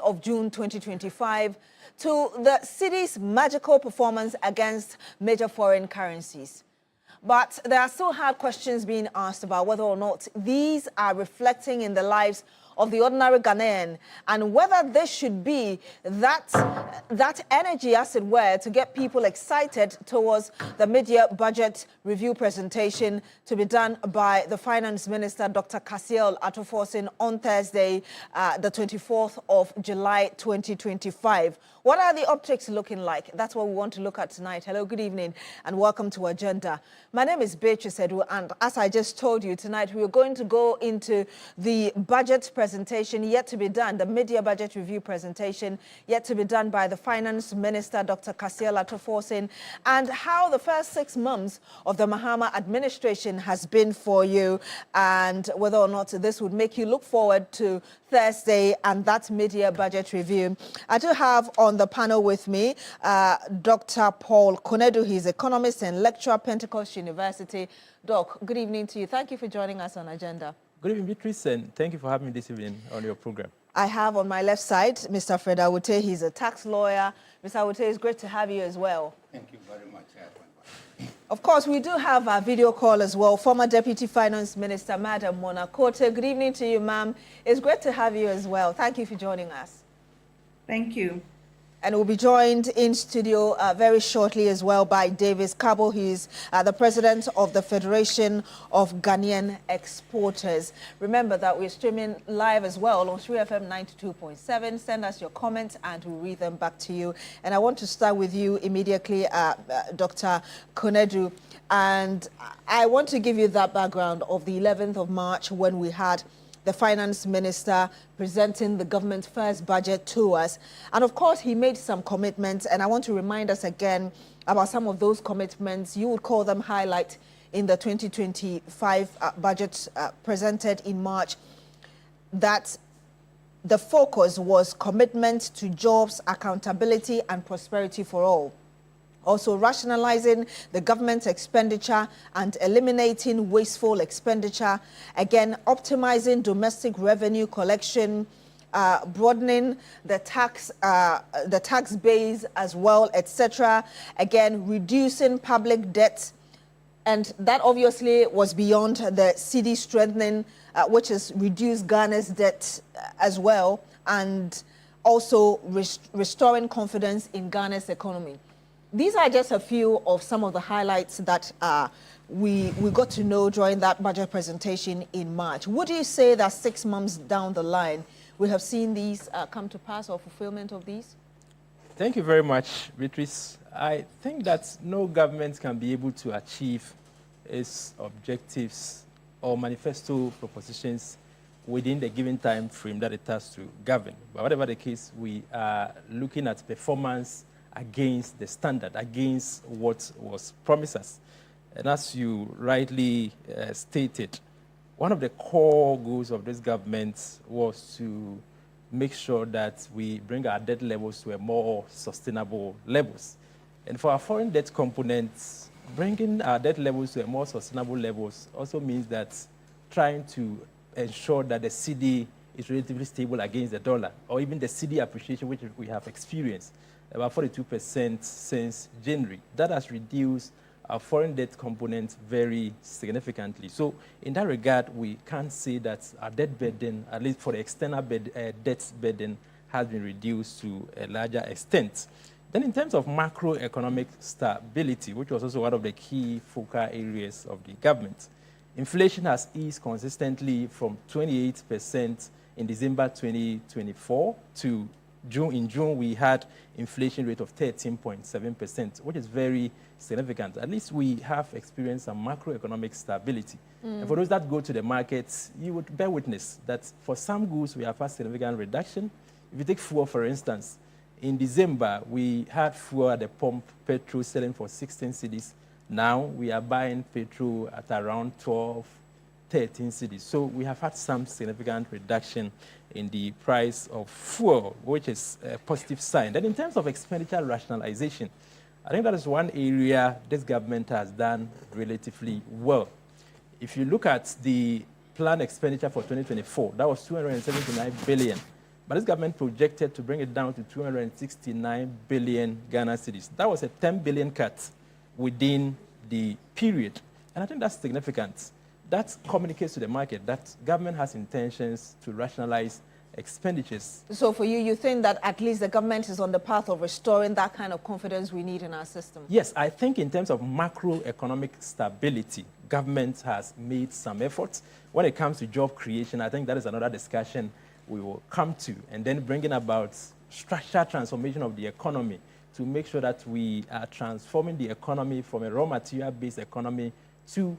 of June 2025 to the city's magical performance against major foreign currencies. But there are still hard questions being asked about whether or not these are reflecting in the lives of the ordinary Ghanaian, and whether this should be that energy, as it were, to get people excited towards the mid-year budget review presentation to be done by the Finance Minister, Dr. Kasiel Atuforsin, on Thursday, the 24th of July, 2025. What are the optics looking like? That's what we want to look at tonight. Hello, good evening, and welcome to Agenda. My name is Beatrice Adu, and as I just told you, tonight we are going to go into the budget presentation yet to be done, the mid-year budget review presentation yet to be done by the Finance Minister, Dr. Kasiel Atuforsin, and how the first 6 months of the Mahama administration has been for you, and whether or not this would make you look forward to Thursday and that mid-year budget review. I do have on the panel with me Dr. Paul Konedu. He's economist and lecturer at Pentecost University. Doc, good evening to you. Thank you for joining us on Agenda. Good evening, Beatrice, and thank you for having me this evening on your program. I have on my left side Mr. Fred Awute. He's a tax lawyer. Mr. Awute, it's great to have you as well. Thank you very much. Of course, we do have a video call as well. Former Deputy Finance Minister, Madam Mona Kote. Good evening to you, ma'am. It's great to have you as well. Thank you for joining us. Thank you. And we'll be joined in studio very shortly as well by Davis Kabo. He's the president of the Federation of Ghanaian Exporters. Remember that we're streaming live as well on 3FM 92.7. Send us your comments and we'll read them back to you. And I want to start with you immediately, Dr. Konedu. And I want to give you that background of the 11th of March when we had the finance minister presenting the government's first budget to us. And of course, he made some commitments, and I want to remind us again about some of those commitments. You would call them highlight in the 2025 budget presented in March, that the focus was commitment to jobs, accountability, and prosperity for all. Also rationalizing the government's expenditure and eliminating wasteful expenditure. Again, optimizing domestic revenue collection, broadening the tax base as well, etc. Again, reducing public debt. And that obviously was beyond the cedi strengthening, which has reduced Ghana's debt as well, and also restoring confidence in Ghana's economy. These are just a few of some of the highlights that we got to know during that budget presentation in March. Would you say that 6 months down the line, we have seen these come to pass, or fulfillment of these? Thank you very much, Beatrice. I think that no government can be able to achieve its objectives or manifesto propositions within the given time frame that it has to govern. But whatever the case, we are looking at performance against the standard, against what was promised us. And as you rightly stated, one of the core goals of this government was to make sure that we bring our debt levels to a more sustainable levels. And for our foreign debt components, bringing our debt levels to a more sustainable levels also means that trying to ensure that the cedi is relatively stable against the dollar, or even the cedi appreciation, which we have experienced about 42% since January. That has reduced our foreign debt component very significantly. So in that regard, we can't say that our debt burden, at least for the external debt burden, has been reduced to a larger extent. Then in terms of macroeconomic stability, which was also one of the key focal areas of the government, inflation has eased consistently from 28% in December 2024 to in June, we had inflation rate of 13.7%, which is very significant. At least we have experienced some macroeconomic stability. And for those that go to the markets, you would bear witness that for some goods, we have had significant reduction. If you take fuel, for instance, in December, we had fuel at the pump, petrol selling for 16 cedis. Now we are buying petrol at around 12, 13 cedis. So we have had some significant reduction in the price of fuel, which is a positive sign. Then in terms of expenditure rationalization, I think that is one area this government has done relatively well. If you look at the planned expenditure for 2024, that was 279 billion. But this government projected to bring it down to 269 billion Ghana cedis. That was a 10 billion cut within the period. And I think that's significant. That communicates to the market that government has intentions to rationalize expenditures. So for you, you think that at least the government is on the path of restoring that kind of confidence we need in our system? Yes, I think in terms of macroeconomic stability, government has made some efforts. When it comes to job creation, I think that is another discussion we will come to, and then bringing about structural transformation of the economy to make sure that we are transforming the economy from a raw material-based economy to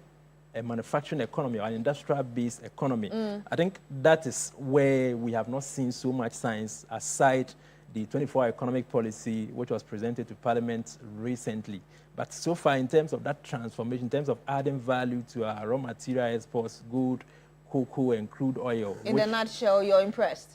a manufacturing economy or an industrial-based economy. I think that is where we have not seen so much signs aside the 24-hour economic policy, which was presented to Parliament recently. But so far, in terms of that transformation, in terms of adding value to our raw material exports, gold, cocoa, and crude oil. In a nutshell, you're impressed?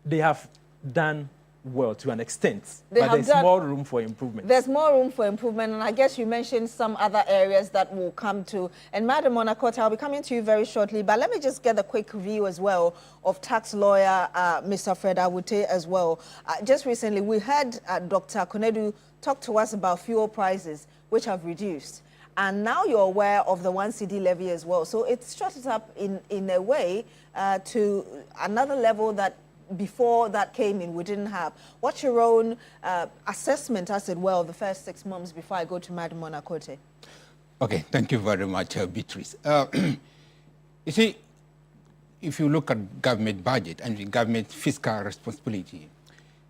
They have done well to an extent, but there's more room for improvement. There's more room for improvement, and I guess you mentioned some other areas that will come to. And Madam Monacote, I'll be coming to you very shortly, but let me just get a quick view as well of tax lawyer Mr. Fred Awute as well. Just recently, we heard Dr. Konedu talk to us about fuel prices, which have reduced. And now you're aware of the 1 cedi levy as well. So it's shot it up in a way to another level that before that came in, we didn't have. What's your own assessment, as it were, of the first 6 months before I go to Madam Monacote? Okay, thank you very much, Beatrice. You see, if you look at government budget and the government fiscal responsibility,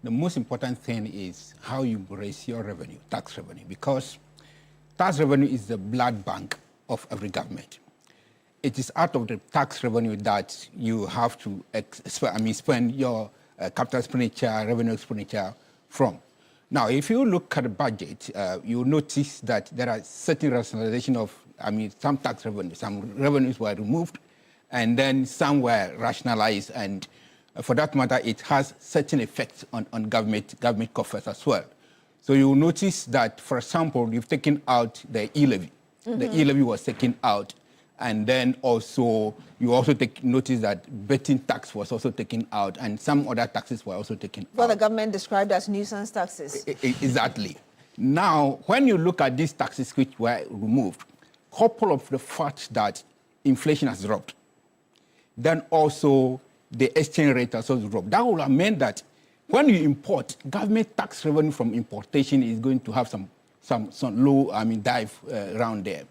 the most important thing is how you raise your revenue, tax revenue, because tax revenue is the blood bank of every government. It is out of the tax revenue that you have to spend your capital expenditure, revenue expenditure from. Now, if you look at the budget, you notice that there are certain rationalization of, some tax revenue. Some revenues were removed, and then some were rationalized, and for that matter, it has certain effects on government coffers as well. So you will notice that, for example, you've taken out the e-levy. The e-levy was taken out. And then also, you also notice that betting tax was also taken out, and some other taxes were also taken out. What the government described as nuisance taxes. Exactly. Now, when you look at these taxes which were removed, couple of the fact that inflation has dropped, then also the exchange rate has also dropped. That will mean that when you import, government tax revenue from importation is going to have some low, dive around there.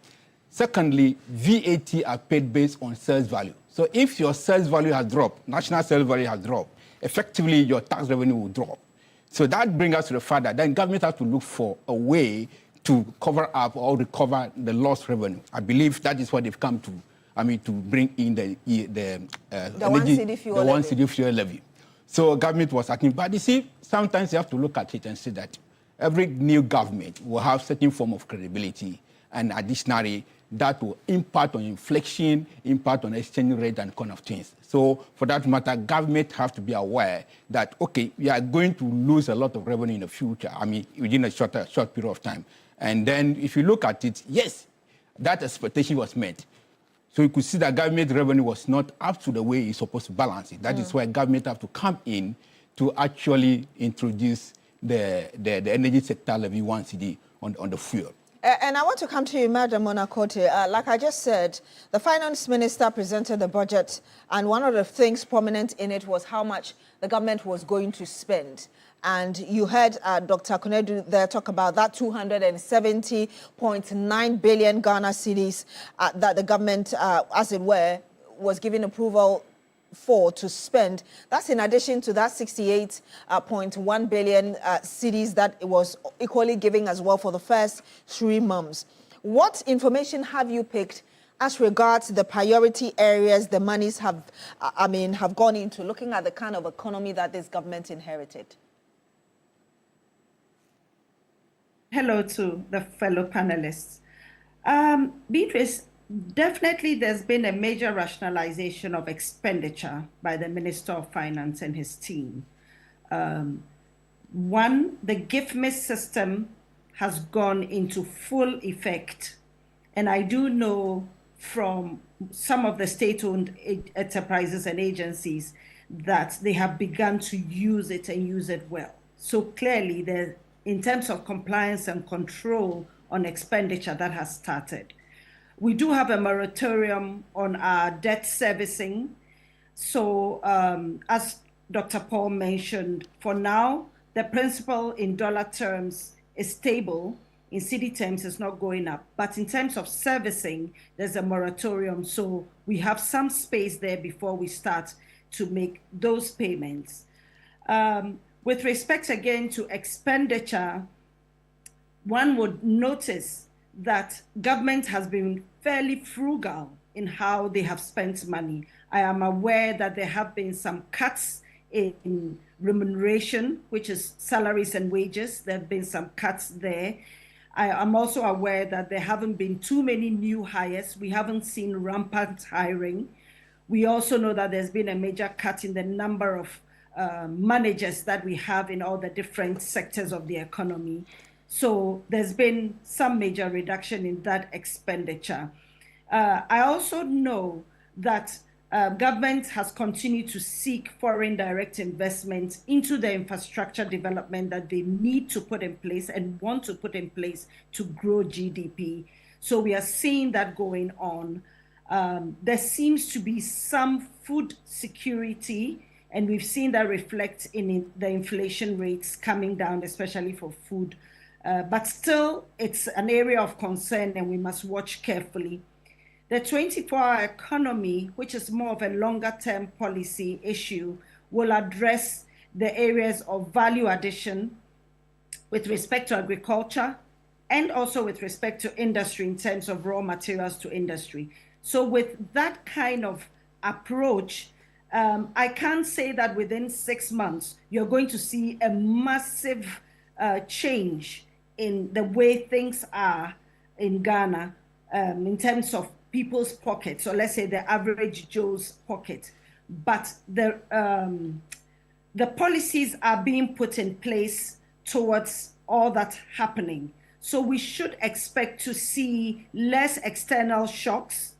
Secondly, VAT are paid based on sales value. So if your sales value has dropped, national sales value has dropped, effectively your tax revenue will drop. So that brings us to the fact that then government has to look for a way to cover up or recover the lost revenue. I believe that is what they've come to, to bring in the 1 cedi fuel levy. So government was acting, but you see, sometimes you have to look at it and say that every new government will have certain form of credibility, and additionally, that will impact on inflation, impact on exchange rate, and kind of things. So for that matter, government have to be aware that, okay, we are going to lose a lot of revenue in the future, within a short period of time. And then if you look at it, yes, that expectation was met. So you could see that government revenue was not up to the way it's supposed to balance it. That is why government have to come in to actually introduce the energy sector levy 1 cedi on the fuel. And I want to come to you, Madam Monacote. Like I just said, the finance minister presented the budget, and one of the things prominent in it was how much the government was going to spend. And you heard Dr. Konedu there talk about that 270.9 billion Ghana cedis that the government, as it were, was given approval for to spend. That's in addition to that 68.1 billion cedis that it was equally giving as well for the first 3 months. What information have you picked as regards the priority areas the monies have gone into, looking at the kind of economy that this government inherited? Hello to the fellow panelists. Beatrice, definitely there's been a major rationalization of expenditure by the Minister of Finance and his team. One, the gift-miss system has gone into full effect. And I do know from some of the state-owned enterprises and agencies that they have begun to use it and use it well. So clearly, in terms of compliance and control on expenditure, that has started. We do have a moratorium on our debt servicing. So as Dr. Paul mentioned, for now, the principal in dollar terms is stable. In cedi terms, it's not going up. But in terms of servicing, there's a moratorium. So we have some space there before we start to make those payments. With respect again to expenditure, one would notice that government has been fairly frugal in how they have spent money. I am aware that there have been some cuts in remuneration, which is salaries and wages. There have been some cuts there. I am also aware that there haven't been too many new hires. We haven't seen rampant hiring. We also know that there's been a major cut in the number of managers that we have in all the different sectors of the economy. So there's been some major reduction in that expenditure. I also know that government has continued to seek foreign direct investment into the infrastructure development that they need to put in place and want to put in place to grow GDP. So we are seeing that going on. There seems to be some food security, and we've seen that reflect in the inflation rates coming down, especially for food. But still, it's an area of concern, and we must watch carefully. The 24-hour economy, which is more of a longer-term policy issue, will address the areas of value addition with respect to agriculture and also with respect to industry in terms of raw materials to industry. So with that kind of approach, I can't say that within 6 months, you're going to see a massive change in the way things are in Ghana in terms of people's pockets, or let's say the average Joe's pocket. But the policies are being put in place towards all that happening. So we should expect to see less external shocks,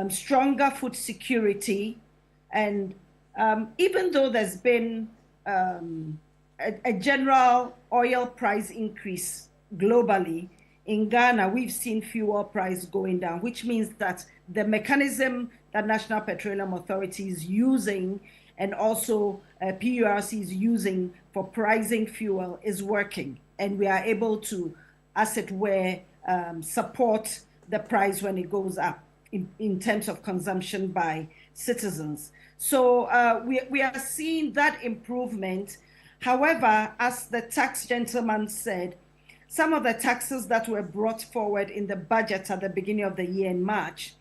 stronger food security, and even though there's been a general oil price increase globally, in Ghana, we've seen fuel price going down, which means that the mechanism that National Petroleum Authority is using and also PURC is using for pricing fuel is working. And we are able to, as it were, support the price when it goes up in terms of consumption by citizens. So we are seeing that improvement. However, as the tax gentleman said, some of the taxes that were brought forward in the budget at the beginning of the year in March,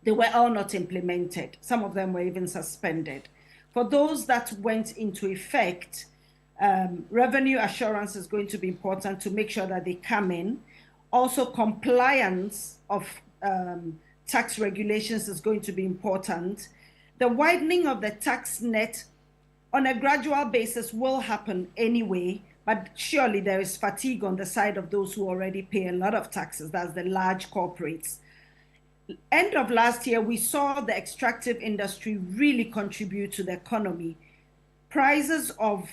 they were all not implemented. Some of them were even suspended. For those that went into effect, revenue assurance is going to be important to make sure that they come in. Also, compliance of tax regulations is going to be important. The widening of the tax net on a gradual basis will happen anyway, but surely there is fatigue on the side of those who already pay a lot of taxes. That's the large corporates. End of last year, we saw the extractive industry really contribute to the economy. Prices of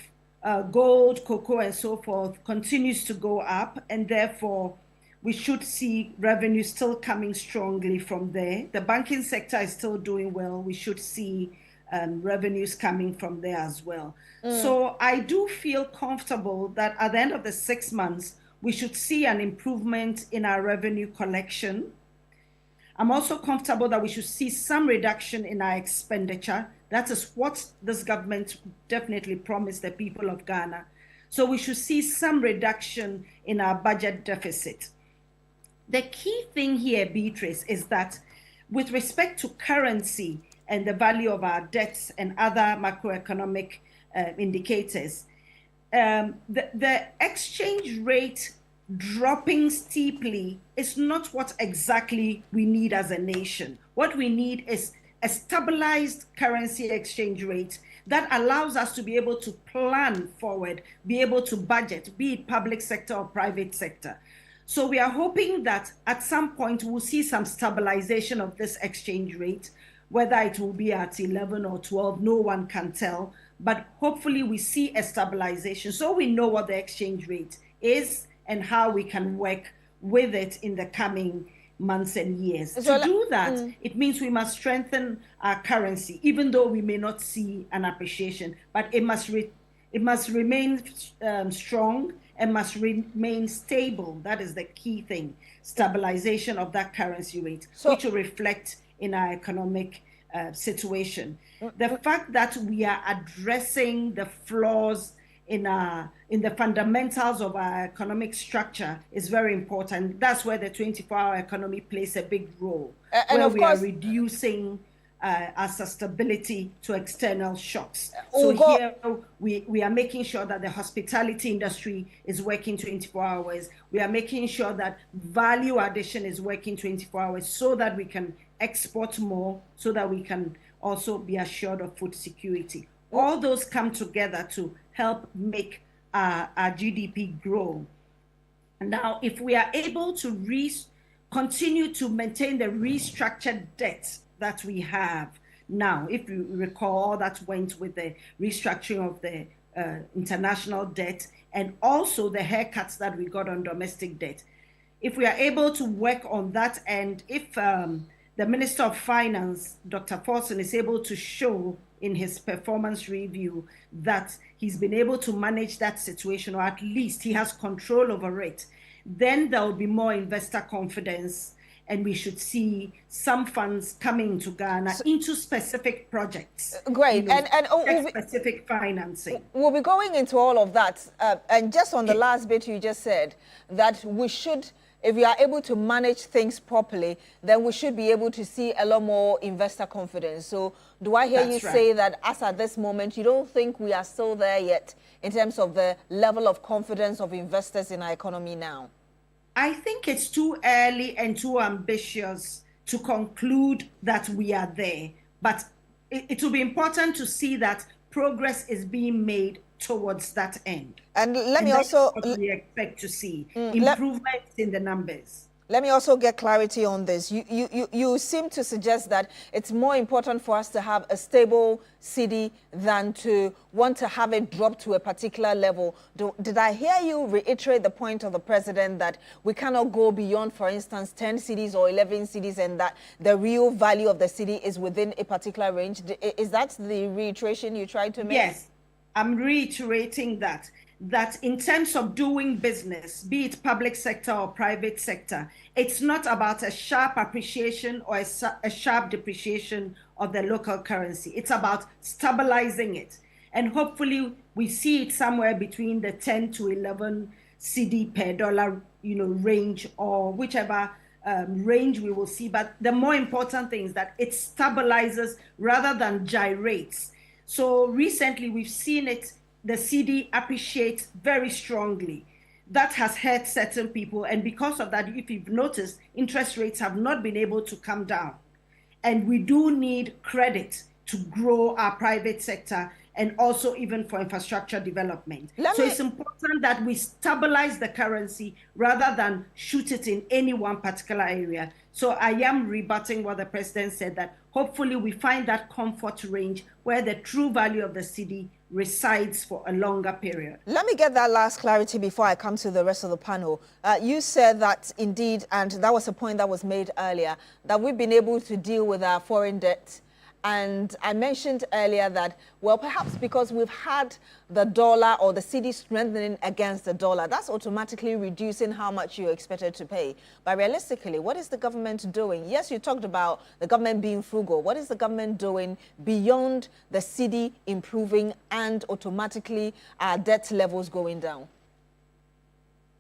gold, cocoa, and so forth continues to go up, and therefore we should see revenue still coming strongly from there. The banking sector is still doing well. We should see revenues coming from there as well. So I do feel comfortable that at the end of the 6 months, we should see an improvement in our revenue collection. I'm also comfortable that we should see some reduction in our expenditure. That is what this government definitely promised the people of Ghana. So we should see some reduction in our budget deficit. The key thing here, Beatrice, is that with respect to currency and the value of our debts and other macroeconomic indicators, the exchange rate dropping steeply is not what exactly we need as a nation. What we need is a stabilized currency exchange rate that allows us to be able to plan forward, be able to budget, be it public sector or private sector. So we are hoping that at some point we'll see some stabilization of this exchange rate. Whether it will be at 11 or 12, no one can tell. But hopefully we see a stabilization so we know what the exchange rate is and how we can work with it in the coming months and years. So to do that, it means we must strengthen our currency, even though we may not see an appreciation, but it must remain strong and must remain stable. That is the key thing, stabilization of that currency rate, which will reflect in our economic situation. The fact that we are addressing the flaws in the fundamentals of our economic structure is very important. That's where the 24-hour economy plays a big role, where we are reducing our susceptibility to external shocks. So here we are making sure that the hospitality industry is working 24 hours. We are making sure that value addition is working 24 hours so that we can export more, so that we can also be assured of food security. All those come together to help make our GDP grow. Now, if we are able to continue to maintain the restructured debt that we have now, if you recall, that went with the restructuring of the international debt and also the haircuts that we got on domestic debt. If we are able to work on that, and if the Minister of Finance, Dr. Forson, is able to show in his performance review that he's been able to manage that situation, or at least he has control over it, then there will be more investor confidence, and we should see some funds coming to Ghana into specific projects. Great. You know, and specific financing. We'll be going into all of that. And just on the last bit you just said, that we should, if we are able to manage things properly, then we should be able to see a lot more investor confidence. So do I hear you say that as at this moment, you don't think we are still there yet in terms of the level of confidence of investors in our economy now? I think it's too early and too ambitious to conclude that we are there. But it will be important to see that progress is being made towards that end. And let me also... what we expect to see, improvements in the numbers. Let me also get clarity on this. You seem to suggest that it's more important for us to have a stable cedi than to want to have it drop to a particular level. Did I hear you reiterate the point of the president that we cannot go beyond, for instance, 10 cedis or 11 cedis, and that the real value of the cedi is within a particular range? Is that the reiteration you tried to make? Yes, I'm reiterating that in terms of doing business, be it public sector or private sector, it's not about a sharp appreciation or a sharp depreciation of the local currency. It's about stabilizing it. And hopefully we see it somewhere between the 10 to 11 cedi per dollar, range, or whichever range we will see. But the more important thing is that it stabilizes rather than gyrates. So recently we've seen it, the cedi appreciates very strongly. That has hurt certain people, and because of that, if you've noticed, interest rates have not been able to come down. And we do need credit to grow our private sector and also even for infrastructure development. So it's important that we stabilize the currency rather than shoot it in any one particular area. So I am rebutting what the president said, that hopefully we find that comfort range where the true value of the cedi resides for a longer period. Let me get that last clarity before I come to the rest of the panel. You said that indeed, and that was a point that was made earlier, that we've been able to deal with our foreign debt. And I mentioned earlier that, well, perhaps because we've had the dollar or the cedi strengthening against the dollar, that's automatically reducing how much you're expected to pay. But realistically, what is the government doing? Yes, you talked about the government being frugal. What is the government doing beyond the cedi improving and automatically our debt levels going down?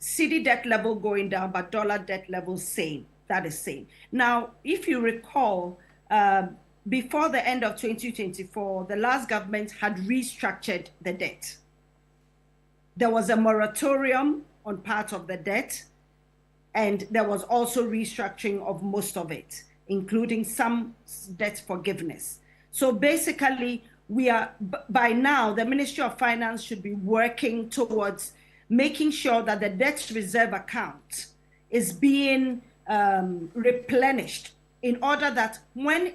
Cedi debt level going down, but dollar debt level same. That is same. Now, if you recall, before the end of 2024, the last government had restructured the debt. There was a moratorium on part of the debt, and there was also restructuring of most of it, including some debt forgiveness. So basically, by now, the Ministry of Finance should be working towards making sure that the debt reserve account is being replenished in order that when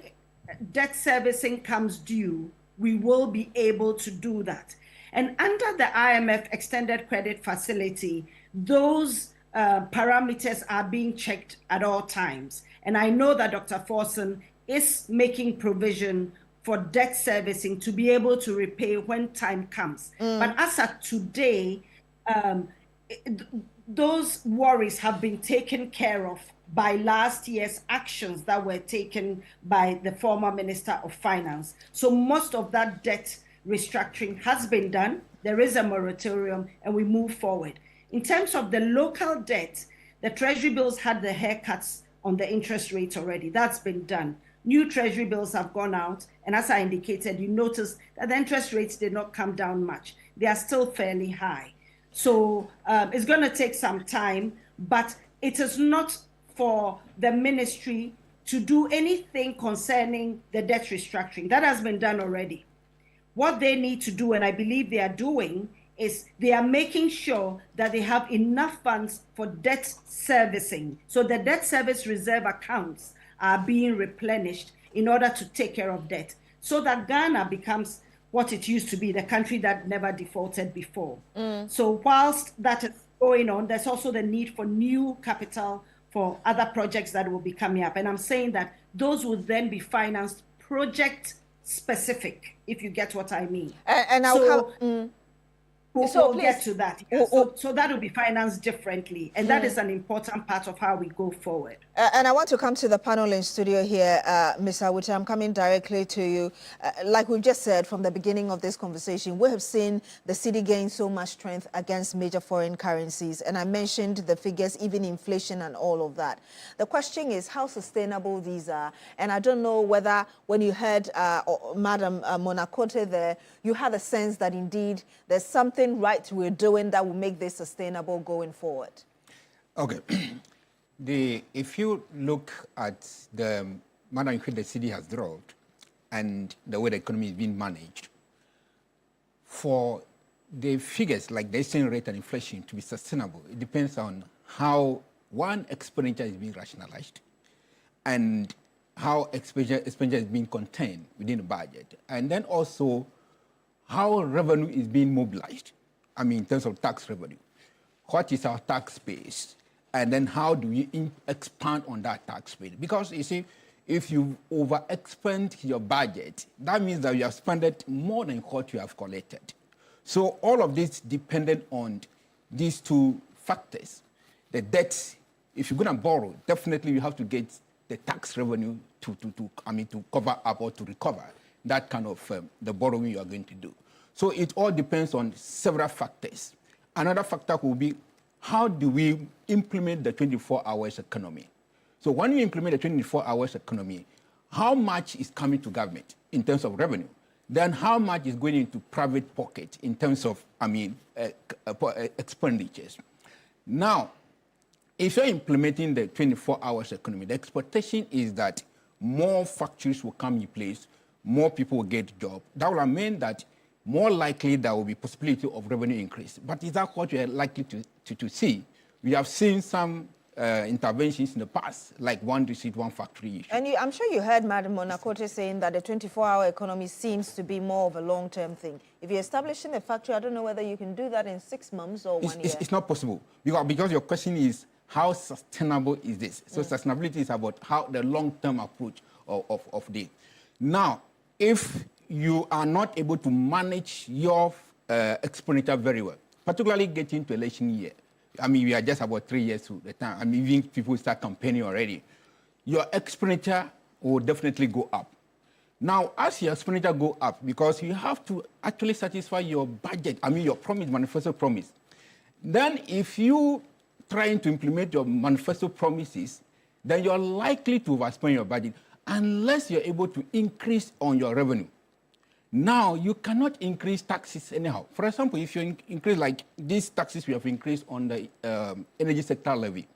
debt servicing comes due, we will be able to do that. And under the IMF Extended Credit Facility, those parameters are being checked at all times. And I know that Dr. Forson is making provision for debt servicing to be able to repay when time comes. But as of today, those worries have been taken care of by last year's actions that were taken by the former Minister of Finance. So most of that debt restructuring has been done. There is a moratorium, and we move forward. In terms of the local debt, the Treasury bills had the haircuts on the interest rates already. That's been done. New Treasury bills have gone out, and as I indicated, you notice that the interest rates did not come down much. They are still fairly high. So it's going to take some time, but it is not for the ministry to do anything concerning the debt restructuring. That has been done already. What they need to do, and I believe they are doing, is they are making sure that they have enough funds for debt servicing. So the debt service reserve accounts are being replenished in order to take care of debt, so that Ghana becomes what it used to be, the country that never defaulted before. So whilst that is going on, there's also the need for new capital for other projects that will be coming up. And I'm saying that those will then be financed project specific, if you get what I mean. And I'll come... We'll get to that. Yeah. So that will be financed differently. And that is an important part of how we go forward. And I want to come to the panel in studio here. Ms. Awuta, I'm coming directly to you. Like we've just said from the beginning of this conversation, we have seen the cedi gain so much strength against major foreign currencies. And I mentioned the figures, even inflation and all of that. The question is how sustainable these are. And I don't know whether when you heard Madam Monacote there, you had a sense that indeed there's something right we're doing that will make this sustainable going forward. Okay. If you look at the manner in which the cedi has dropped and the way the economy is being managed, for the figures like the exchange rate and inflation to be sustainable, it depends on how, one, expenditure is being rationalized and how expenditure is being contained within the budget, and then also how revenue is being mobilized. I mean, in terms of tax revenue. What is our tax base? And then how do we expand on that tax base? Because you see, if you over-expend your budget, that means that you have spent more than what you have collected. So all of this depended on these two factors. The debt, if you're going to borrow, definitely you have to get the tax revenue to cover up or to recover that kind of the borrowing you are going to do. So it all depends on several factors. Another factor will be how do we implement the 24 hours economy? So when you implement the 24 hours economy, how much is coming to government in terms of revenue? Then how much is going into private pocket in terms of, expenditures? Now, if you're implementing the 24 hours economy, the expectation is that more factories will come in place, more people will get jobs. That will mean that more likely there will be possibility of revenue increase. But is that what we are likely to see? We have seen some interventions in the past, like one district, one factory issue. And I'm sure you heard Madam Monacote saying that the 24-hour economy seems to be more of a long-term thing. If you're establishing a factory, I don't know whether you can do that in 6 months or 1 year. It's not possible, because your question is, how sustainable is this? So sustainability is about how the long-term approach of this. Now, if you are not able to manage your expenditure very well, particularly getting to election year. I mean, we are just about 3 years to the time. I mean, even people start campaigning already. Your expenditure will definitely go up. Now, as your expenditure go up, because you have to actually satisfy your budget, your promise, manifesto promise. Then if you trying to implement your manifesto promises, then you're likely to overspend your budget unless you're able to increase on your revenue. Now, you cannot increase taxes anyhow. For example, if you increase like these taxes we have increased on the energy sector levy,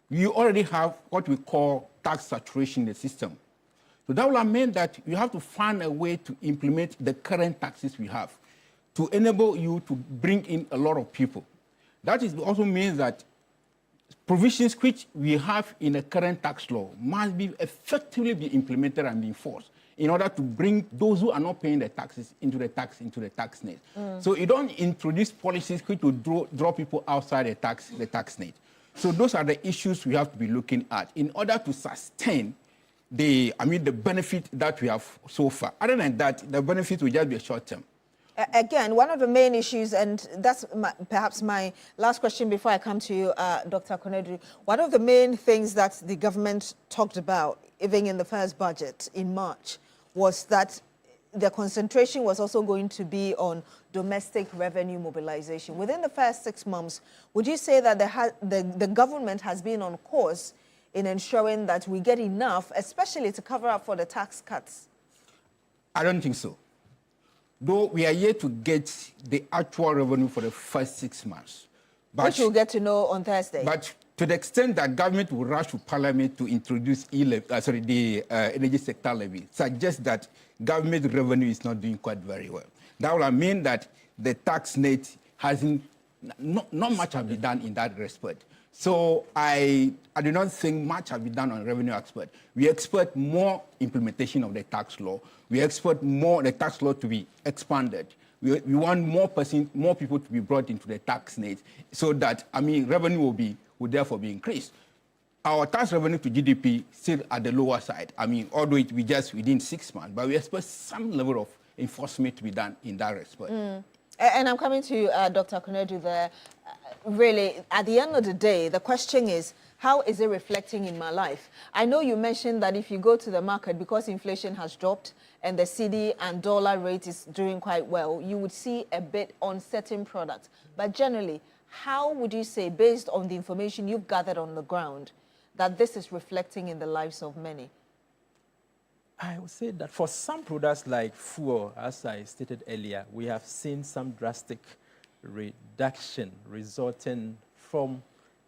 you already have what we call tax saturation in the system. So that will mean that you have to find a way to implement the current taxes we have to enable you to bring in a lot of people. That also means that provisions which we have in the current tax law must be effectively be implemented and be enforced in order to bring those who are not paying the taxes into the tax net. So you don't introduce policies which will draw people outside the tax net. So those are the issues we have to be looking at in order to sustain the benefit that we have so far. Other than that, the benefit will just be a short term. Again, one of the main issues, and that's perhaps my last question before I come to you, Dr. Konadu, one of the main things that the government talked about, even in the first budget in March, was that the concentration was also going to be on domestic revenue mobilization. Within the first 6 months, would you say that the government has been on course in ensuring that we get enough, especially to cover up for the tax cuts? I don't think so. Though we are yet to get the actual revenue for the first 6 months. But, which we'll get to know on Thursday. But to the extent that government will rush to Parliament to introduce the energy sector levy, suggests that government revenue is not doing quite very well. That will mean that the tax net not much has been done in that respect. So I do not think much has been done on revenue aspect. We expect more implementation of the tax law. We expect the tax law to be expanded. We want more people to be brought into the tax net so that, revenue will therefore be increased. Our tax revenue to GDP still at the lower side. Although it be just within 6 months, but we expect some level of enforcement to be done in that respect. And I'm coming to you, Dr. Konadu, there. Really, at the end of the day, the question is, how is it reflecting in my life? I know you mentioned that if you go to the market, because inflation has dropped and the CD and dollar rate is doing quite well, you would see a bit on certain products. But generally, how would you say, based on the information you've gathered on the ground, that this is reflecting in the lives of many? I would say that for some products like fuel, as I stated earlier, we have seen some drastic reduction resulting from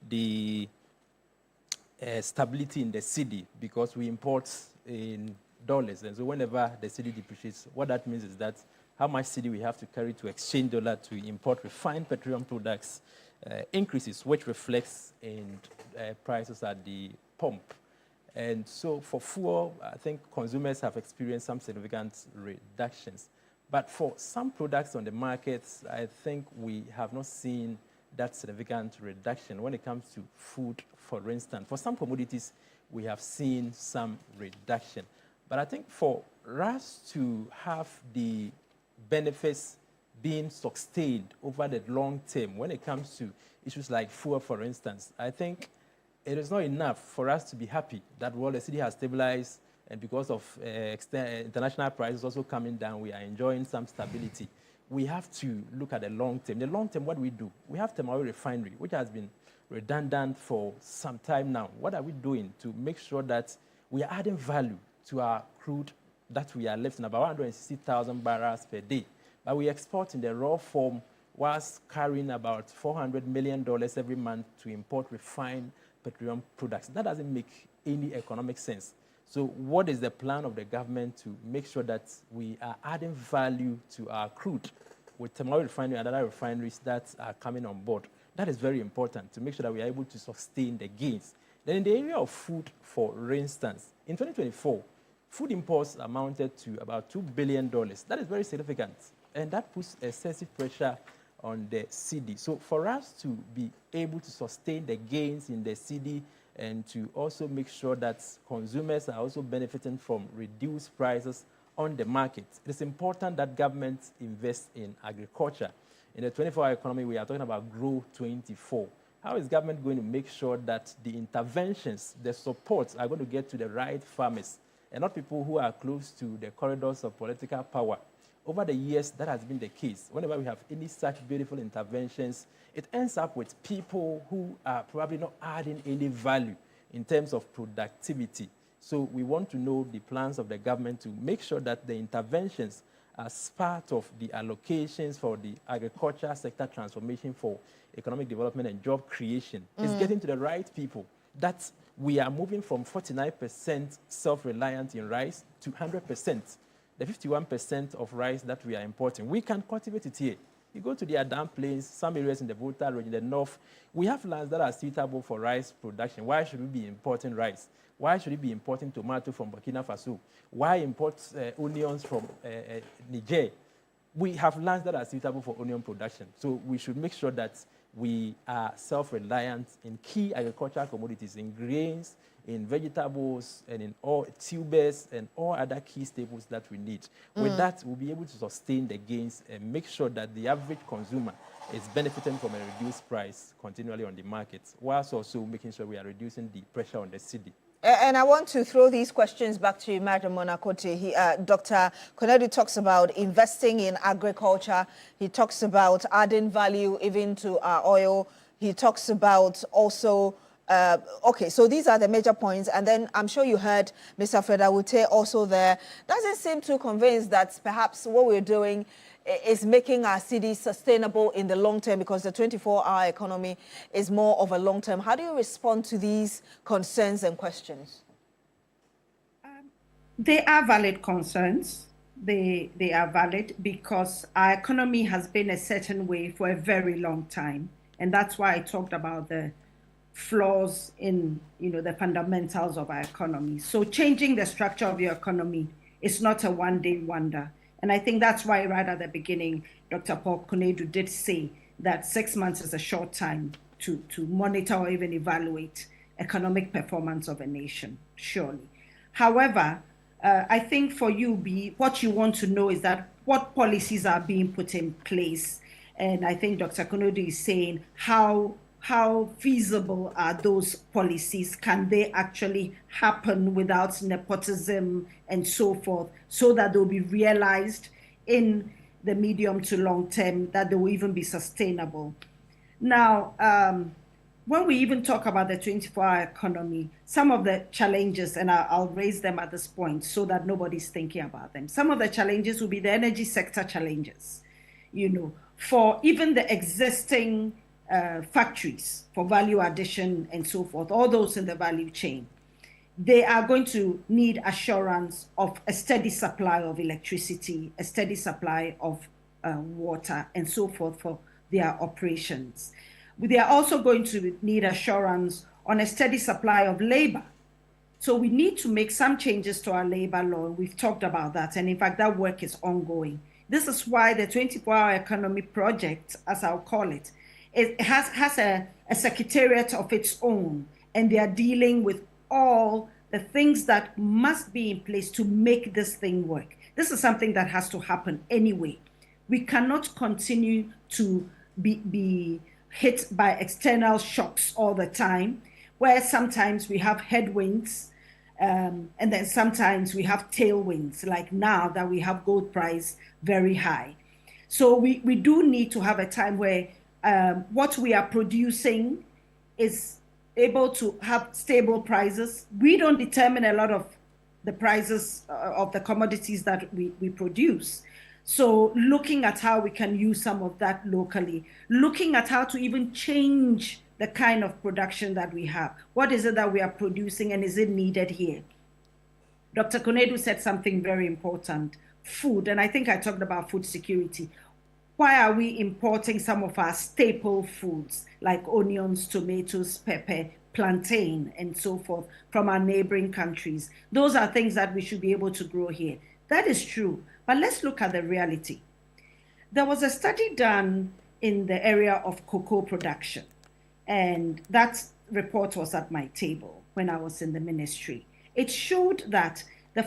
the stability in the cedi, because we import in dollars. And so whenever the cedi depreciates, what that means is that how much cedi we have to carry to exchange dollar to import refined petroleum products increases, which reflects in prices at the pump. And so for fuel, I think consumers have experienced some significant reductions. But for some products on the markets, I think we have not seen that significant reduction. When it comes to food, for instance, for some commodities, we have seen some reduction. But I think for us to have the benefits being sustained over the long term, when it comes to issues like fuel, for instance, I think it is not enough for us to be happy that while the city has stabilized and because of international prices also coming down, we are enjoying some stability. We have to look at the long term. The long term, what we do? We have Temawe Refinery, which has been redundant for some time now. What are we doing to make sure that we are adding value to our crude that we are left in about 160,000 barrels per day? But we export in the raw form whilst carrying about $400 million every month to import refined petroleum products. That doesn't make any economic sense. So what is the plan of the government to make sure that we are adding value to our crude with Temawe Refinery and other refineries that are coming on board? That is very important to make sure that we are able to sustain the gains. Then in the area of food, for instance, in 2024, food imports amounted to about $2 billion. That is very significant, and that puts excessive pressure on the cedi. So for us to be able to sustain the gains in the cedi and to also make sure that consumers are also benefiting from reduced prices on the market, it is important that government invest in agriculture. In the 24-hour economy, we are talking about Grow 24. How is government going to make sure that the interventions, the supports are going to get to the right farmers and not people who are close to the corridors of political power? Over the years, that has been the case. Whenever we have any such beautiful interventions, it ends up with people who are probably not adding any value in terms of productivity. So we want to know the plans of the government to make sure that the interventions as part of the allocations for the agriculture sector transformation for economic development and job creation is getting to the right people. That we are moving from 49% self-reliant in rice to 100%. The 51% of rice that we are importing, we can cultivate it here. You go to the Adam Plains, some areas in the Volta region, the north, we have lands that are suitable for rice production. Why should we be importing rice? Why should we be importing tomato from Burkina Faso? Why import onions from Niger? We have lands that are suitable for onion production. So we should make sure that we are self-reliant in key agricultural commodities, in grains, in vegetables, and in all tubers and all other key staples that we need. With that, we'll be able to sustain the gains and make sure that the average consumer is benefiting from a reduced price continually on the market, whilst also making sure we are reducing the pressure on the city. And I want to throw these questions back to you, Madam Monakote. Dr. Konadu talks about investing in agriculture. He talks about adding value even to our oil. He talks about also, okay, so these are the major points. And then I'm sure you heard Mr. Fredawute also there. Doesn't seem too convinced that perhaps what we're doing is making our city sustainable in the long term, because the 24-hour economy is more of a long term. How do you respond to these concerns and questions? They are valid concerns. They are valid because our economy has been a certain way for a very long time. And that's why I talked about the flaws in the fundamentals of our economy. So changing the structure of your economy is not a one-day wonder. And I think that's why right at the beginning, Dr. Paul Konadu did say that 6 months is a short time to monitor or even evaluate economic performance of a nation, surely. However, I think for you, what you want to know is that what policies are being put in place. And I think Dr. Konadu is saying how feasible are those policies? Can they actually happen without nepotism and so forth, so that they'll be realized in the medium to long term, that they will even be sustainable? Now, when we even talk about the 24-hour economy, some of the challenges, and I'll raise them at this point so that nobody's thinking about them. Some of the challenges will be the energy sector challenges, for even the existing factories for value addition and so forth, all those in the value chain. They are going to need assurance of a steady supply of electricity, a steady supply of water, and so forth for their operations. They are also going to need assurance on a steady supply of labor. So we need to make some changes to our labor law. We've talked about that. And in fact, that work is ongoing. This is why the 24-hour economy project, as I'll call it has a secretariat of its own, and they are dealing with all the things that must be in place to make this thing work. This is something that has to happen anyway. We cannot continue to be hit by external shocks all the time, where sometimes we have headwinds and then sometimes we have tailwinds, like now that we have gold price very high. So we do need to have a time where what we are producing is able to have stable prices. We don't determine a lot of the prices of the commodities that we produce. So looking at how we can use some of that locally, looking at how to even change the kind of production that we have. What is it that we are producing, and is it needed here? Dr. Konadu said something very important, food, and I think I talked about food security. Why are we importing some of our staple foods like onions, tomatoes, pepper, plantain, and so forth from our neighboring countries? Those are things that we should be able to grow here. That is true, but let's look at the reality. There was a study done in the area of cocoa production, and that report was at my table when I was in the ministry. It showed that the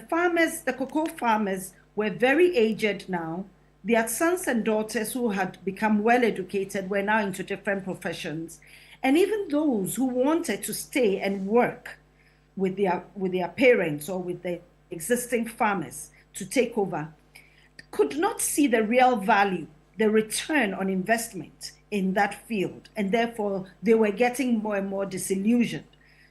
cocoa farmers were very aged now. Their sons and daughters who had become well educated were now into different professions. And even those who wanted to stay and work with their parents or with the existing farmers to take over could not see the real value, the return on investment in that field. And therefore, they were getting more and more disillusioned.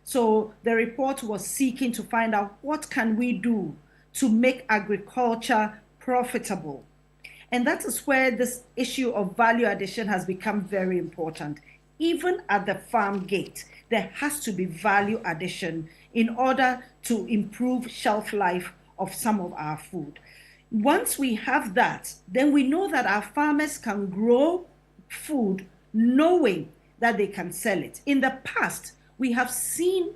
So the report was seeking to find out, what can we do to make agriculture profitable? And that is where this issue of value addition has become very important. Even at the farm gate, there has to be value addition in order to improve shelf life of some of our food. Once we have that, then we know that our farmers can grow food knowing that they can sell it. In the past, we have seen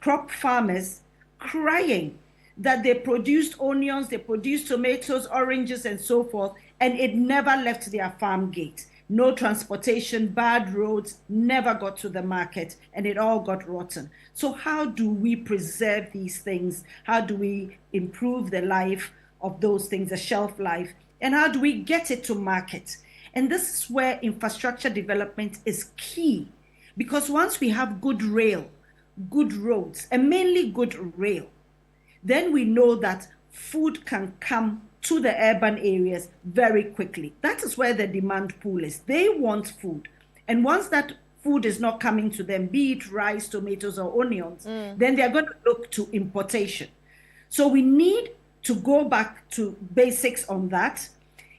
crop farmers crying that they produced onions, they produced tomatoes, oranges, and so forth, and it never left their farm gate. No transportation, bad roads, never got to the market, and it all got rotten. So how do we preserve these things? How do we improve the life of those things, the shelf life? And how do we get it to market? And this is where infrastructure development is key, because once we have good rail, good roads, and mainly good rail, then we know that food can come to the urban areas very quickly. That is where the demand pool is. They want food. And once that food is not coming to them, be it rice, tomatoes, or onions, then they're going to look to importation. So we need to go back to basics on that.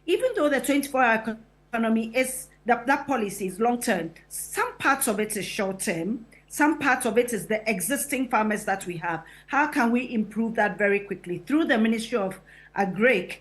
Even though the 24-hour economy is, that policy is long-term, some parts of it is short-term, some part of it is the existing farmers that we have. How can we improve that very quickly? Through the Ministry of Agric,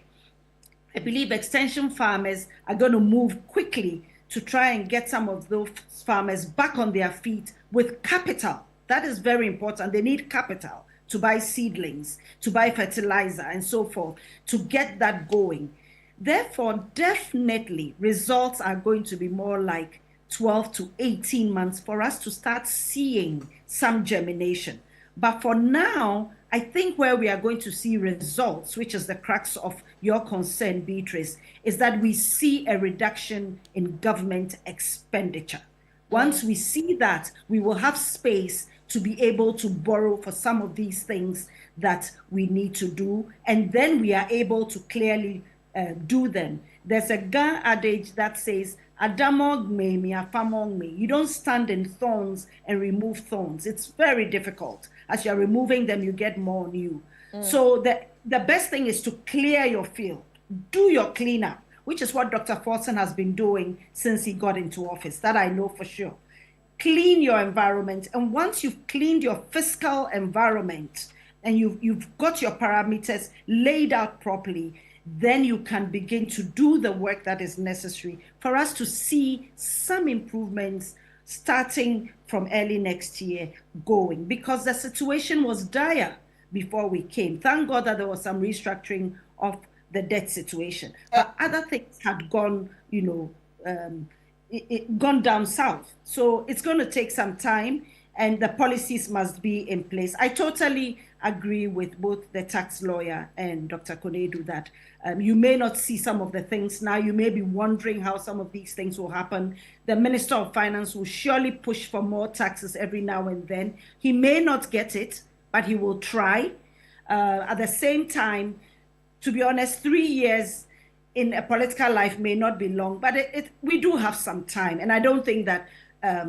I believe extension farmers are going to move quickly to try and get some of those farmers back on their feet with capital. That is very important. They need capital to buy seedlings, to buy fertilizer, and so forth, to get that going. Therefore, definitely, results are going to be more like 12 to 18 months for us to start seeing some germination. But for now, I think where we are going to see results, which is the crux of your concern, Beatrice, is that we see a reduction in government expenditure. Once we see that, we will have space to be able to borrow for some of these things that we need to do, and then we are able to clearly do them. There's a Ga adage that says, Adamog me, mi afamong me. You don't stand in thorns and remove thorns. It's very difficult. As you're removing them, you get more new. So the best thing is to clear your field. Do your cleanup, which is what Dr. Forson has been doing since he got into office. That I know for sure. Clean your environment. And once you've cleaned your fiscal environment and you've got your parameters laid out properly, then you can begin to do the work that is necessary for us to see some improvements starting from early next year going, because the situation was dire before we came. Thank God that there was some restructuring of the debt situation, but other things had gone, gone down south. So it's going to take some time, and the policies must be in place. I totally agree with both the tax lawyer and Dr. Konedu that you may not see some of the things now. You may be wondering how some of these things will happen. The Minister of Finance will surely push for more taxes every now and then. He may not get it, but he will try. At the same time, to be honest, 3 years in a political life may not be long, but we do have some time. And I don't think that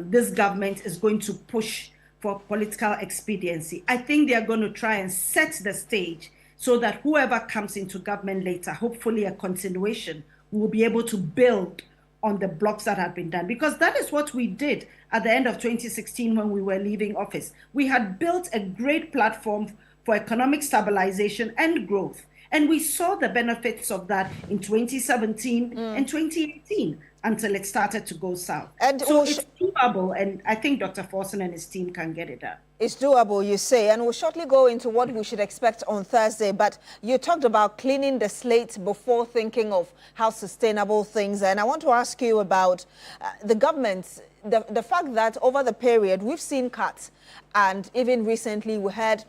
this government is going to push for political expediency. I think they are going to try and set the stage so that whoever comes into government later, hopefully a continuation, will be able to build on the blocks that have been done. Because that is what we did at the end of 2016 when we were leaving office. We had built a great platform for economic stabilization and growth. And we saw the benefits of that in 2017 and 2018 until it started to go south. And so it's doable, and I think Dr. Forson and his team can get it done. It's doable, you say, and we'll shortly go into what we should expect on Thursday. But you talked about cleaning the slate before thinking of how sustainable things are. And I want to ask you about the government, the fact that over the period we've seen cuts, and even recently we had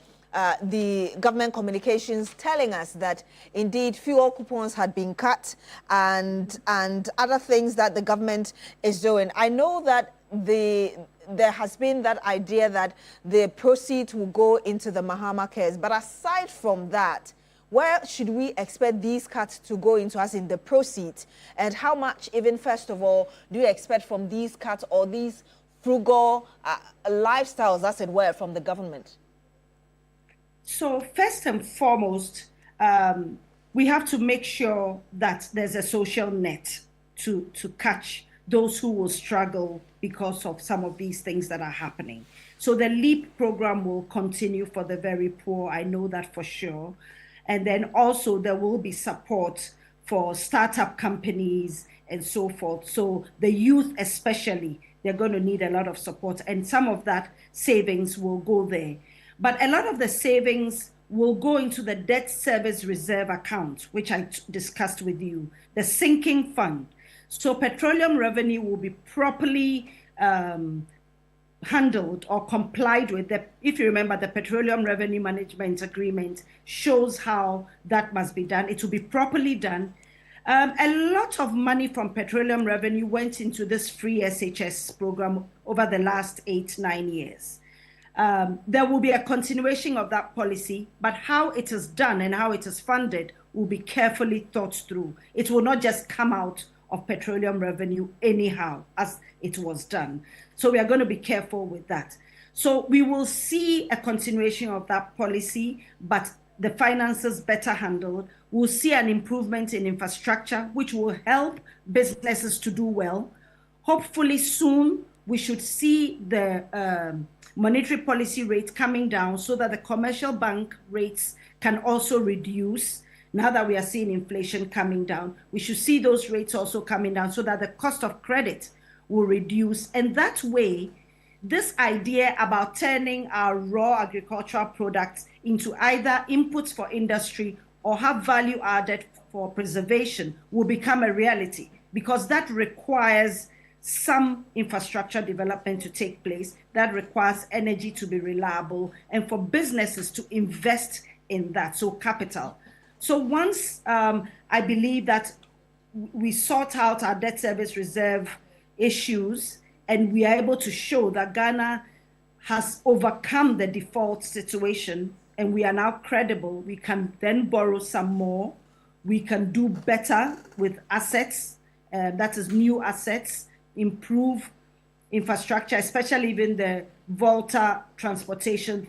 the government communications telling us that indeed fuel coupons had been cut and other things that the government is doing. I know that there has been that idea that the proceeds will go into the Mahama Cares, but aside from that, where should we expect these cuts to go into, as in the proceeds, and how much, even first of all, do you expect from these cuts or these frugal lifestyles, as it were, from the government? So first and foremost, we have to make sure that there's a social net to catch those who will struggle because of some of these things that are happening. So the LEAP program will continue for the very poor. I know that for sure. And then also there will be support for startup companies and so forth. So the youth especially, they're going to need a lot of support, and some of that savings will go there. But a lot of the savings will go into the debt service reserve account, which I discussed with you, the sinking fund. So petroleum revenue will be properly handled or complied with. If you remember, the Petroleum Revenue Management Agreement shows how that must be done. It will be properly done. A lot of money from petroleum revenue went into this free SHS program over the last 8-9 years. There will be a continuation of that policy, but how it is done and how it is funded will be carefully thought through. It will not just come out of petroleum revenue anyhow as it was done. So we are going to be careful with that. So we will see a continuation of that policy, but the finances better handled. We'll see an improvement in infrastructure, which will help businesses to do well. Hopefully soon, we should see the monetary policy rate coming down so that the commercial bank rates can also reduce. Now that we are seeing inflation coming down, we should see those rates also coming down so that the cost of credit will reduce. And that way, this idea about turning our raw agricultural products into either inputs for industry or have value added for preservation will become a reality, because that requires some infrastructure development to take place, that requires energy to be reliable, and for businesses to invest in that, so capital. So once I believe that we sort out our debt service reserve issues and we are able to show that Ghana has overcome the default situation and we are now credible, we can then borrow some more. We can do better with assets, that is new assets, improve infrastructure, especially even the Volta transportation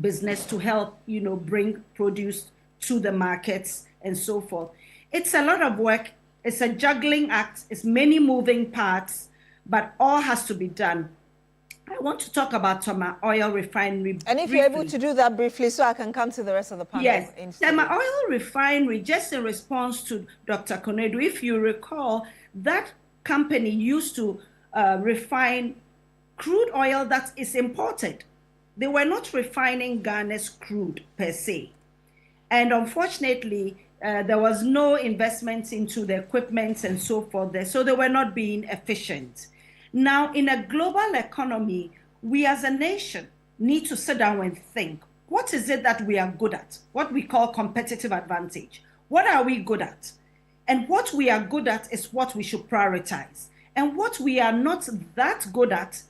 business to help, bring produce to the markets and so forth. It's a lot of work. It's a juggling act. It's many moving parts, but all has to be done. I want to talk about Toma Oil Refinery. And if you're able to do that briefly, so I can come to the rest of the panel. Yes, Toma Oil Refinery, just in response to Dr. Konadu, if you recall, that company used to refine crude oil that is imported. They were not refining Ghana's crude per se. And unfortunately, there was no investment into the equipment and so forth there, so they were not being efficient. Now, in a global economy, we as a nation need to sit down and think, what is it that we are good at? What we call competitive advantage. What are we good at? And what we are good at is what we should prioritize. And what we are not that good at,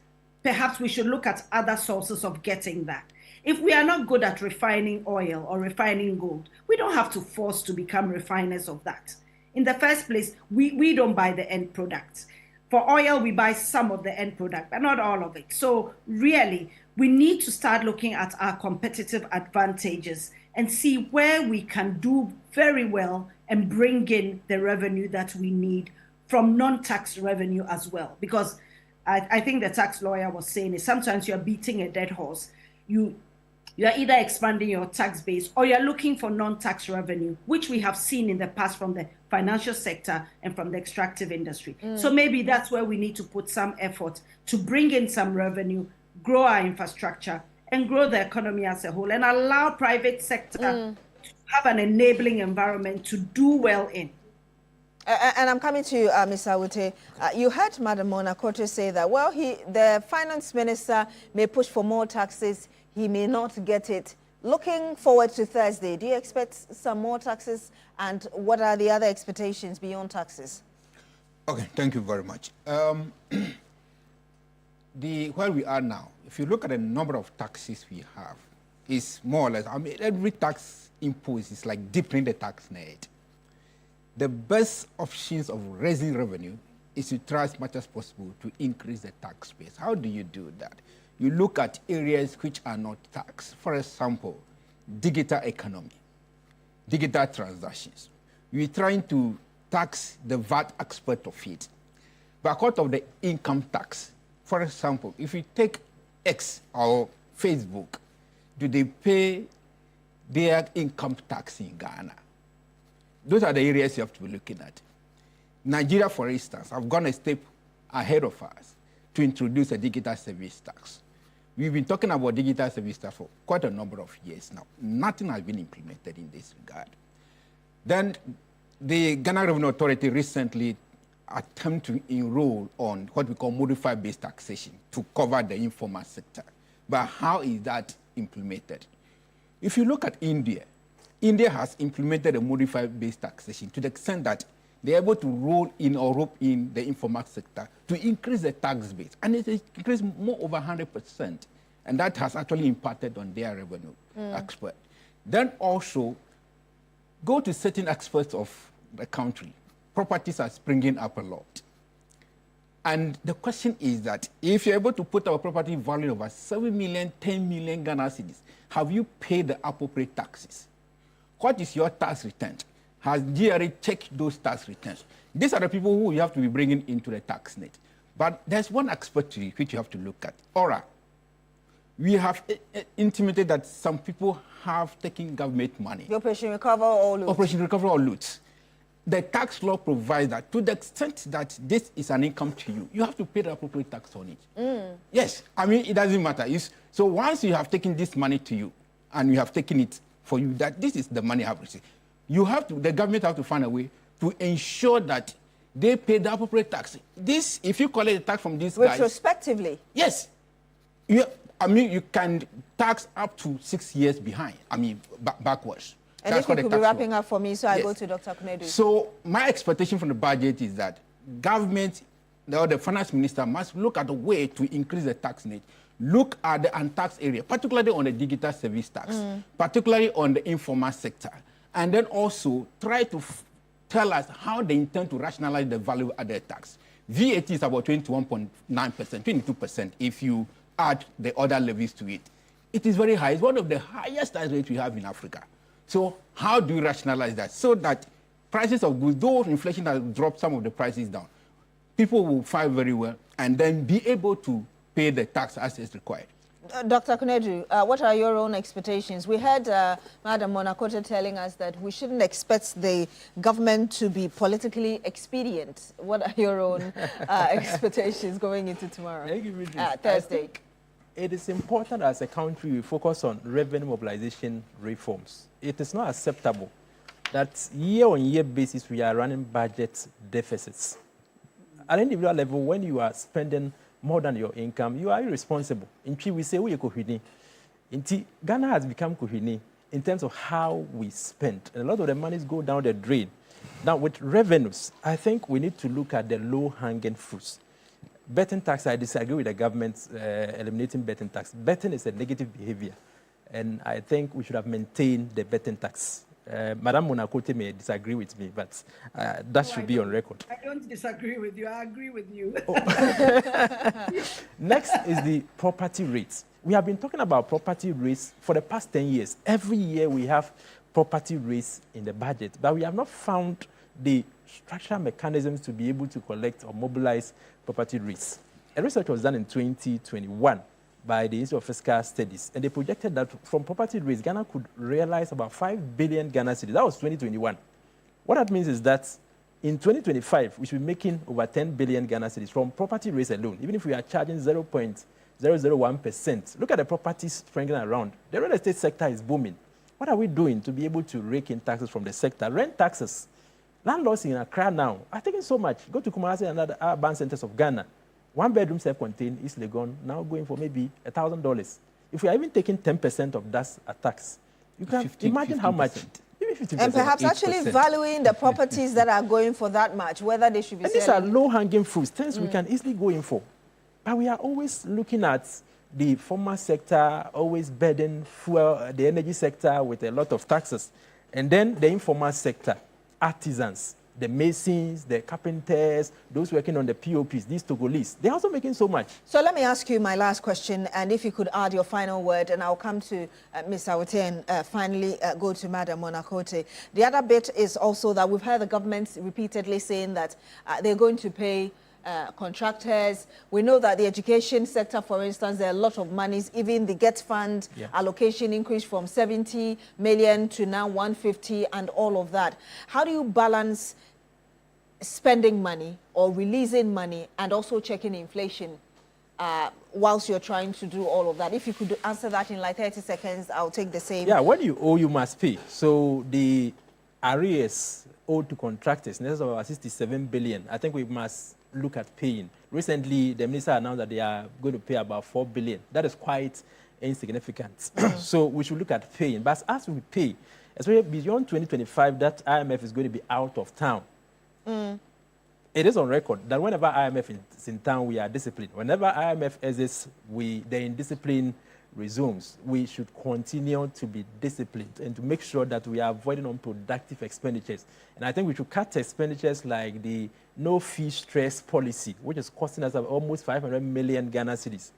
perhaps we should look at other sources of getting that. If we are not good at refining oil or refining gold, we don't have to force to become refiners of that. In the first place, we don't buy the end product. For oil, we buy some of the end product, but not all of it. So really, we need to start looking at our competitive advantages and see where we can do very well and bring in the revenue that we need from non-tax revenue as well. Because I think the tax lawyer was saying is sometimes you're beating a dead horse. You're either expanding your tax base or you're looking for non-tax revenue, which we have seen in the past from the financial sector and from the extractive industry. So maybe that's where we need to put some effort to bring in some revenue, grow our infrastructure, and grow the economy as a whole, and allow private sector to have an enabling environment to do well in. And I'm coming to you, Ms. Awute. You heard Madam Mona Koto say that, well, the finance minister may push for more taxes. He may not get it. Looking forward to Thursday, do you expect some more taxes? And what are the other expectations beyond taxes? Okay, thank you very much. Where we are now, if you look at the number of taxes we have, it's more or less, every tax imposed is like dipping the tax net. The best options of raising revenue is to try as much as possible to increase the tax base. How do you do that? You look at areas which are not taxed. For example, digital economy, digital transactions. We're trying to tax the VAT aspect of it. But because of the income tax, for example, if you take X or Facebook, do they pay their income tax in Ghana. Those are the areas you have to be looking at. Nigeria, for instance, have gone a step ahead of us to introduce a digital service tax. We've been talking about digital service tax for quite a number of years now. Nothing has been implemented in this regard. Then the Ghana Revenue Authority recently attempted to enroll on what we call modified-based taxation to cover the informal sector. But how is that implemented? If you look at India, India has implemented a modified-based taxation to the extent that they're able to roll in or rope in the informal sector to increase the tax base. And it has increased more over 100%. And that has actually impacted on their revenue export. Then also, go to certain aspects of the country. Properties are springing up a lot. And the question is that if you're able to put our property value over 7 million, 10 million Ghana cedis, have you paid the appropriate taxes? What is your tax return? Has GRA checked those tax returns? These are the people who you have to be bringing into the tax net. But there's one aspect to it which you have to look at. Ora, we have intimated that some people have taken government money. The Operation Recover or Loot. Operation Recover or Loot. The tax law provides that to the extent that this is an income to you, you have to pay the appropriate tax on it. Yes, I mean, it doesn't matter. So once you have taken this money to you and you have taken it for you, that this is the money I have received, the government have to find a way to ensure that they pay the appropriate tax. This, if you collect the tax from these guys... Retrospectively? Yes. You can tax up to 6 years behind, backwards. And if you could be wrapping up for me, so I go to Dr. Kunedu. So my expectation from the budget is that government, or the finance minister, must look at a way to increase the tax net, look at the untaxed area, particularly on the digital service tax, particularly on the informal sector, and then also try to tell us how they intend to rationalize the value-added tax. VAT is about 21.9%, 22% if you add the other levies to it. It is very high. It's one of the highest tax rates we have in Africa. So how do you rationalize that? So that prices of goods, though inflation has dropped some of the prices down, people will fare very well and then be able to pay the tax as is required. Dr. Kunedu, what are your own expectations? We heard Madam Monakote telling us that we shouldn't expect the government to be politically expedient. What are your own expectations going into tomorrow, Thursday? It is important as a country we focus on revenue mobilization reforms. It is not acceptable that year-on-year basis we are running budget deficits. At an individual level, when you are spending more than your income, you are irresponsible. In Chi, we say we are kohini. Ghana has become kohini in terms of how we spend. And a lot of the monies go down the drain. Now, with revenues, I think we need to look at the low-hanging fruits. Betting tax, I disagree with the government eliminating betting tax. Betting is a negative behavior. And I think we should have maintained the betting tax. Madam Monakote may disagree with me, but that should be on record. I don't disagree with you. I agree with you. Next is the property rates. We have been talking about property rates for the past 10 years. Every year we have property rates in the budget, but we have not found the structural mechanisms to be able to collect or mobilize property rates. A research was done in 2021 by the Institute of Fiscal Studies, and they projected that from property rates, Ghana could realize about 5 billion Ghana cedis. That was 2021. What that means is that in 2025, we should be making over 10 billion Ghana cedis from property rates alone, even if we are charging 0.001%. Look at the properties springing around. The real estate sector is booming. What are we doing to be able to rake in taxes from the sector? Rent taxes. Landlords in Accra now are taking so much. Go to Kumasi and other urban centers of Ghana. One-bedroom self-contained is Legon now going for maybe $1,000. If we are even taking 10% of that tax, you can imagine how much. And perhaps 8%. Actually valuing the properties that are going for that much, whether they should be selling. These are low-hanging fruits, things we can easily go in for. But we are always looking at the formal sector, always burden the energy sector with a lot of taxes. And then the informal sector, artisans, the masons, the carpenters, those working on the POPs, these Togolese, they're also making so much. So let me ask you my last question, and if you could add your final word, and I'll come to Ms. Awute and finally go to Madam Monakote. The other bit is also that we've heard the government repeatedly saying that they're going to pay contractors. We know that the education sector, for instance, there are a lot of monies. Even the GET fund allocation increased from 70 million to now 150 and all of that. How do you balance spending money or releasing money and also checking inflation whilst you're trying to do all of that? If you could answer that in like 30 seconds, I'll take the same. Yeah, what you owe, you must pay. So the arrears owed to contractors, that's about 67 billion. I think we must look at paying. Recently, the minister announced that they are going to pay about 4 billion. That is quite insignificant. So we should look at paying. But as we pay, especially beyond 2025, that IMF is going to be out of town. It is on record that whenever IMF is in town, we are disciplined. Whenever IMF exits, the indiscipline resumes. We should continue to be disciplined and to make sure that we are avoiding unproductive expenditures. And I think we should cut expenditures like the no-fee stress policy, which is costing us almost 500 million Ghana cedis.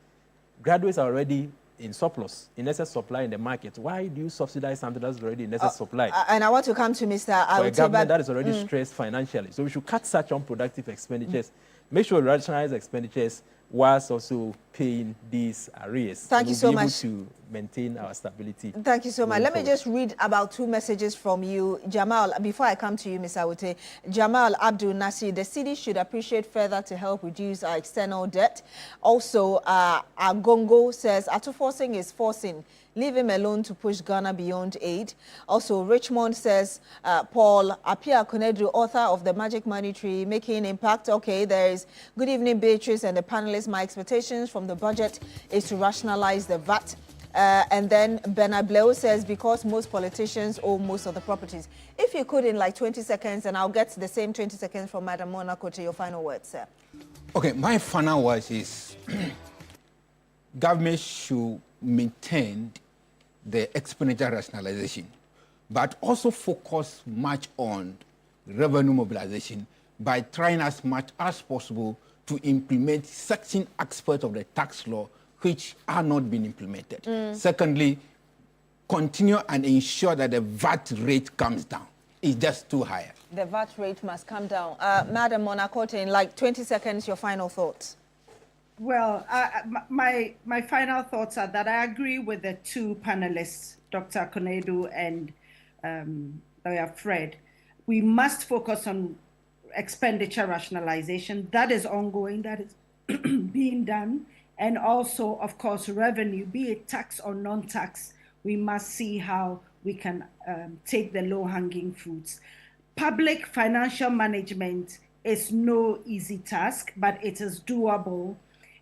Graduates are already in surplus, in excess supply in the market. Why do you subsidize something that's already in excess supply? And I want to come to Mr. For a government that is already stressed financially. So we should cut such unproductive expenditures, make sure we rationalize expenditures whilst also paying these arrears. Thank you so much. We'll be able to maintain our stability. Thank you so much. Let me just read about 2 messages from you. Jamal, before I come to you, Ms. Awute, Jamal Abdul Nasir, the city should appreciate further to help reduce our external debt. Also, Agongo says, Atuforcing is forcing. Leave him alone to push Ghana beyond aid. Also, Richmond says, Paul Apia Konedru, author of The Magic Money Tree, making impact. Okay, there is good evening, Beatrice and the panelists. My expectations from the budget is to rationalize the VAT. And then Benableo says, because most politicians own most of the properties. If you could in like 20 seconds, and I'll get the same 20 seconds from Madam Monaco to your final words, sir. Okay, my final words is government should maintain the expenditure rationalization, but also focus much on revenue mobilization by trying as much as possible to implement certain aspects of the tax law which are not being implemented. Secondly, continue and ensure that the VAT rate comes down. It's just too high. The VAT rate must come down. Madam Monacote, in like 20 seconds, your final thoughts. Well, my final thoughts are that I agree with the 2 panelists, Dr. Konedu and Dr. Fred. We must focus on expenditure rationalization. That is ongoing, that is being done. And also, of course, revenue, be it tax or non-tax, we must see how we can take the low-hanging fruits. Public financial management is no easy task, but it is doable.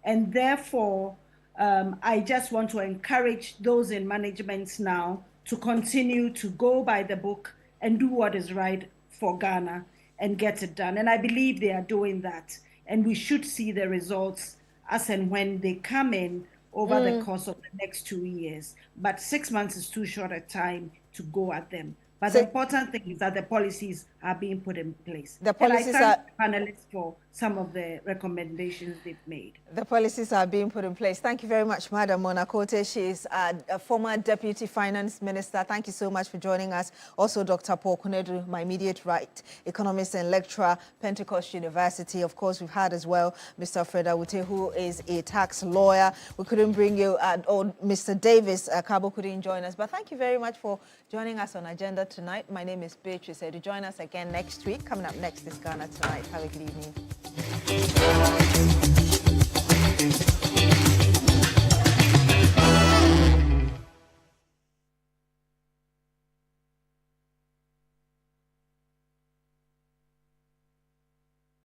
And therefore, I just want to encourage those in management now to continue to go by the book and do what is right for Ghana and get it done. And I believe they are doing that. And we should see the results as and when they come in over the course of the next 2 years. But 6 months is too short a time to go at them. But the important thing is that the policies are being put in place. The policies and I thank the panelists for some of the recommendations they've made. The policies are being put in place. Thank you very much, Madam Monacote. She is a former Deputy Finance Minister. Thank you so much for joining us. Also, Dr. Paul Konedu, my immediate right, economist and lecturer, Pentecost University. Of course, we've had as well Mr. Fred Awute, who is a tax lawyer. We couldn't bring you, or Mr. Davis Kabo couldn't join us. But thank you very much for joining us on Agenda Tonight. My name is Beatrice Adu. Join us again next week. Coming up next is Ghana Tonight. Have a good evening.